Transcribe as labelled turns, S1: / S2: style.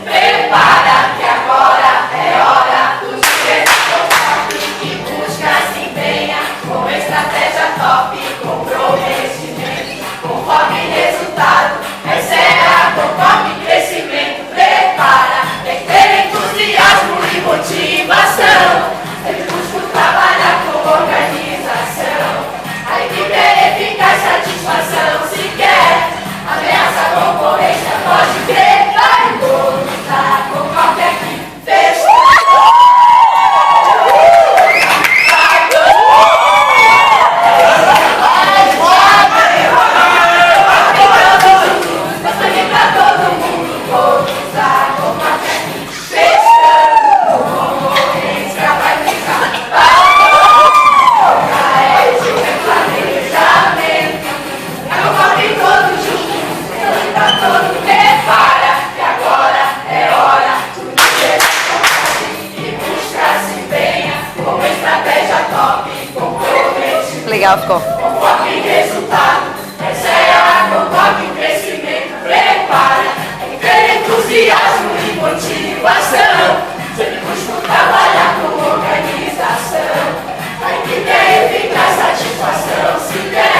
S1: Prepara que agora é hora do top que busca se empenha com estratégia top, comprometimento, com foco em resultado. Essa é a Concop Crescimento. Prepara, tem que ter entusiasmo e motivação. Sempre busco trabalhar com organização. A equipe é eficaz, satisfação se quer. Ameaça a concorrência, pode crer. Vai lutar com qualquer equipe. Fechou!
S2: Legal ficou.
S1: Com foco em resultado, essa é a Concop Crescimento. Prepara, tem que ter entusiasmo e motivação. Sempre busco trabalhar com organização. A equipe é eficaz, satisfação se quer.